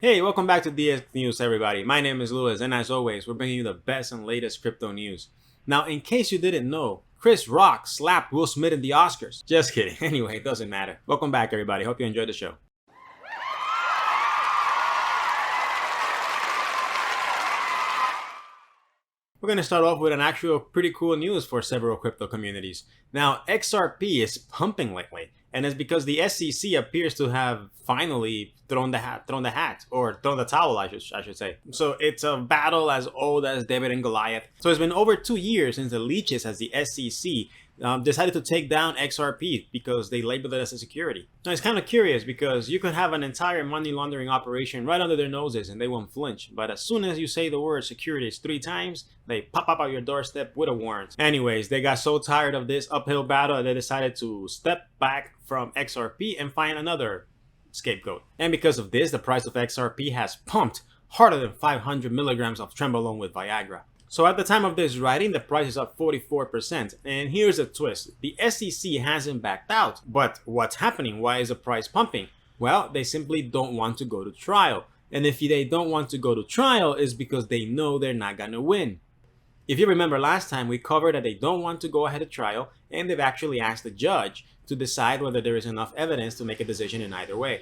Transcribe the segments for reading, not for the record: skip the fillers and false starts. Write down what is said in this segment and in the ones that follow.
Hey, welcome back to DX News, everybody. My name is Louis, and as always, we're bringing you the best and latest crypto news. Now, in case you didn't know, Chris Rock slapped Will Smith in the Oscars. Just kidding. Anyway, it doesn't matter. Welcome back, everybody. Hope you enjoyed the show. We're going to start off with an actual pretty cool news for several crypto communities. Now, XRP is pumping lately, and it's because the SEC appears to have finally thrown the hat, or thrown the towel, I should say. So it's a battle as old as David and Goliath. So it's been over 2 years since the leeches as the SEC decided to take down XRP because they labeled it as a security. Now it's kind of curious because you could have an entire money laundering operation right under their noses and they won't flinch. But as soon as you say the word securities 3 times, they pop up at your doorstep with a warrant. Anyways, they got so tired of this uphill battle that they decided to step back from XRP and find another scapegoat. And because of this, the price of XRP has pumped harder than 500 milligrams of Trenbolone with Viagra. So at the time of this writing, the price is up 44%. And here's a twist. The SEC hasn't backed out. But what's happening? Why is the price pumping? Well, they simply don't want to go to trial. And if they don't want to go to trial, it's because they know they're not going to win. If you remember last time, we covered that they don't want to go ahead to trial, and they've actually asked the judge to decide whether there is enough evidence to make a decision in either way.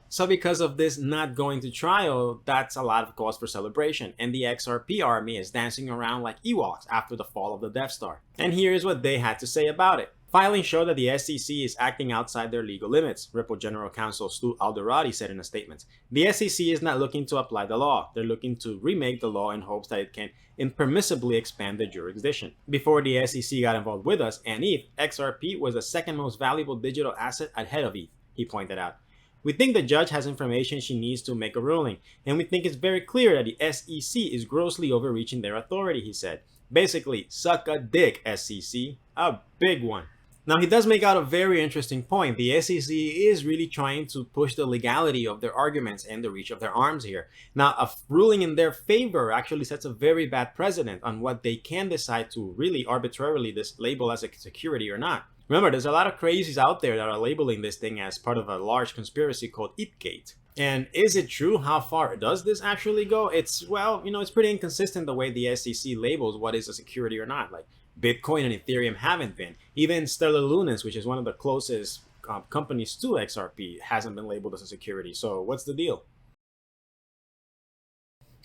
So because of this not going to trial, that's a lot of cause for celebration, and the XRP army is dancing around like Ewoks after the fall of the Death Star. And here's what they had to say about it. Filings show that the SEC is acting outside their legal limits, Ripple General Counsel Stu Alderati said in a statement. The SEC is not looking to apply the law. They're looking to remake the law in hopes that it can impermissibly expand the jurisdiction. Before the SEC got involved with us and ETH, XRP was the second most valuable digital asset ahead of ETH, he pointed out. We think the judge has information she needs to make a ruling, and we think it's very clear that the SEC is grossly overreaching their authority, he said. Basically, suck a dick, SEC. A big one. Now, he does make out a very interesting point. The SEC is really trying to push the legality of their arguments and the reach of their arms here. Now, a ruling in their favor actually sets a very bad precedent on what they can decide to really arbitrarily label as a security or not. Remember, there's a lot of crazies out there that are labeling this thing as part of a large conspiracy called ETHgate. And is it true? How far does this actually go? It's pretty inconsistent the way the SEC labels what is a security or not. Like Bitcoin and Ethereum haven't been. Even Stellar Lunas, which is one of the closest companies to XRP, hasn't been labeled as a security. So what's the deal?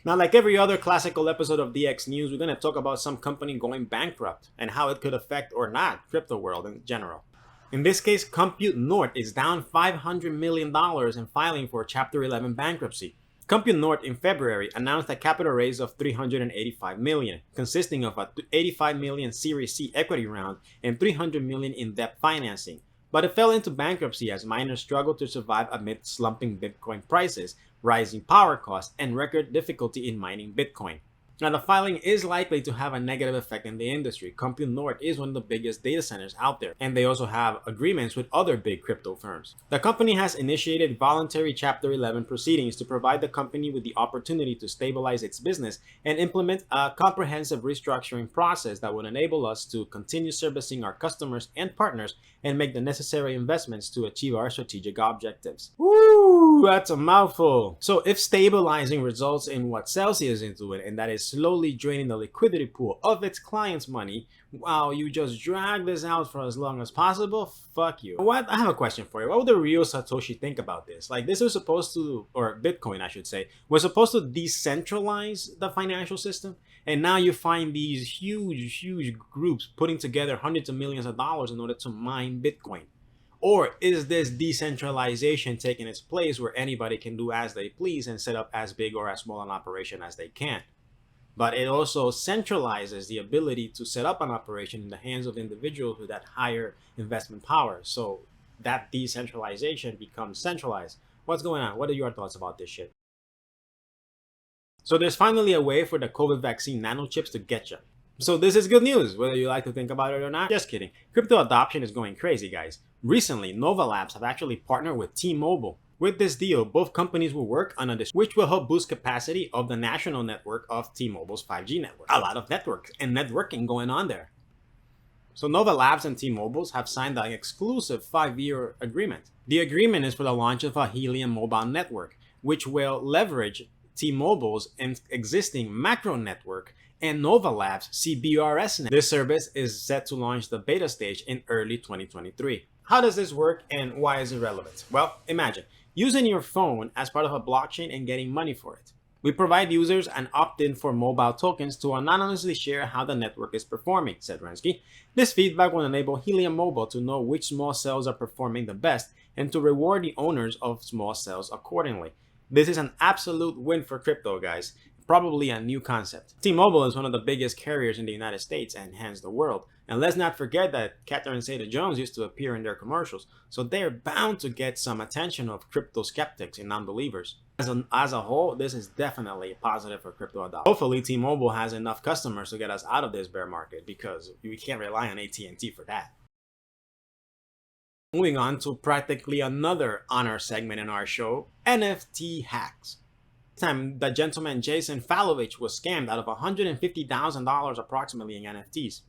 Now, like every other classical episode of DX News, we're going to talk about some company going bankrupt and how it could affect or not crypto world in general. In this case, Compute North is down $500 million and filing for Chapter 11 bankruptcy. Compute North in February announced a capital raise of $385 million, consisting of a $85 million Series C equity round and $300 million in debt financing. But it fell into bankruptcy as miners struggled to survive amid slumping Bitcoin prices, rising power costs, and record difficulty in mining Bitcoin. Now, the filing is likely to have a negative effect in the industry. Compute North is one of the biggest data centers out there, and they also have agreements with other big crypto firms. The company has initiated voluntary Chapter 11 proceedings to provide the company with the opportunity to stabilize its business and implement a comprehensive restructuring process that would enable us to continue servicing our customers and partners and make the necessary investments to achieve our strategic objectives. Woo, that's a mouthful. So if stabilizing results in what Celsius is doing, and that is slowly draining the liquidity pool of its clients' money, while you just drag this out for as long as possible, fuck you. I have a question for you. What would the real Satoshi think about this? Like, this was supposed to, or Bitcoin I should say, was supposed to decentralize the financial system, and now you find these huge groups putting together hundreds of millions of dollars in order to mine Bitcoin. Or is this decentralization taking its place where anybody can do as they please and set up as big or as small an operation as they can? But it also centralizes the ability to set up an operation in the hands of individuals with that higher investment power. So that decentralization becomes centralized. What's going on? What are your thoughts about this shit? So there's finally a way for the COVID vaccine nanochips to get you. So this is good news, whether you like to think about it or not. Just kidding. Crypto adoption is going crazy, guys. Recently, Nova Labs have actually partnered with T-Mobile. With this deal, both companies will work on a which will help boost capacity of the national network of T-Mobile's 5G network. A lot of networks and networking going on there. So Nova Labs and T-Mobile's have signed an exclusive 5-year agreement. The agreement is for the launch of a Helium mobile network. which will leverage T-Mobile's existing macro network and Nova Labs CBRS net. This service is set to launch the beta stage in early 2023. How does this work and why is it relevant? Well, imagine using your phone as part of a blockchain and getting money for it. We provide users an opt-in for mobile tokens to anonymously share how the network is performing, said Rensky. This feedback will enable Helium Mobile to know which small cells are performing the best and to reward the owners of small cells accordingly. This is an absolute win for crypto, guys. Probably a new concept. T-Mobile is one of the biggest carriers in the United States and hence the world. And let's not forget that Catherine Zeta-Jones used to appear in their commercials, so they're bound to get some attention of crypto skeptics and non-believers. As a whole, this is definitely positive for crypto adoption. Hopefully, T-Mobile has enough customers to get us out of this bear market because we can't rely on AT&T for that. Moving on to practically another honor segment in our show, NFT hacks. This time, the gentleman Jason Falovitch was scammed out of $150,000 approximately in NFTs.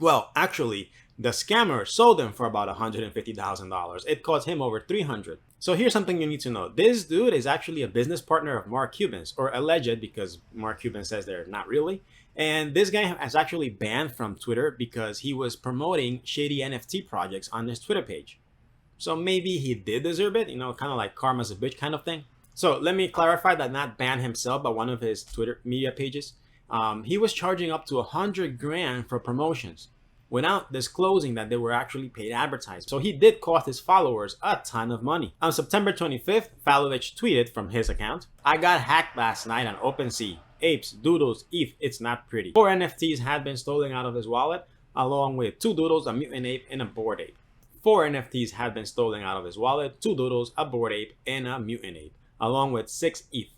Well, actually, the scammer sold them for about $150,000. It cost him over $300,000. So here's something you need to know. This dude is actually a business partner of Mark Cuban's, or alleged, because Mark Cuban says they're not really. And this guy has actually banned from Twitter because he was promoting shady NFT projects on his Twitter page. So maybe he did deserve it, kind of like karma's a bitch kind of thing. So let me clarify that not banned himself, but one of his Twitter media pages. He was charging up to $100,000 for promotions without disclosing that they were actually paid advertising. So he did cost his followers a ton of money. On September 25th, Falovitch tweeted from his account, "I got hacked last night on OpenSea. Apes, doodles, ETH, it's not pretty." 4 NFTs had been stolen out of his wallet, along with 2 doodles, a mutant ape, and a bored ape. 4 NFTs had been stolen out of his wallet, 2 doodles, a bored ape, and a mutant ape, along with 6 ETH.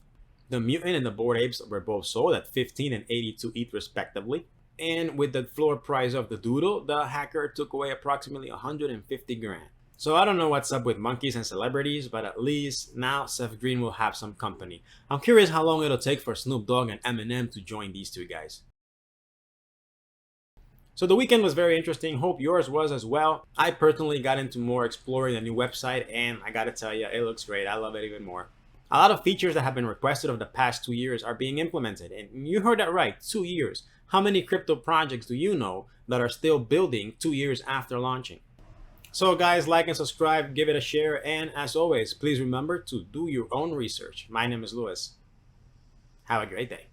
The mutant and the bored apes were both sold at 15 and 82 ETH respectively. And with the floor price of the doodle, the hacker took away approximately $150,000. So I don't know what's up with monkeys and celebrities, but at least now Seth Green will have some company. I'm curious how long it'll take for Snoop Dogg and Eminem to join these two guys. So the weekend was very interesting. Hope yours was as well. I personally got into more exploring the new website, and I gotta tell you, it looks great. I love it even more. A lot of features that have been requested over the past 2 years are being implemented, and you heard that right, 2 years. How many crypto projects do you know that are still building 2 years after launching? So guys, like and subscribe, give it a share, and as always, please remember to do your own research. My name is Louis. Have a great day.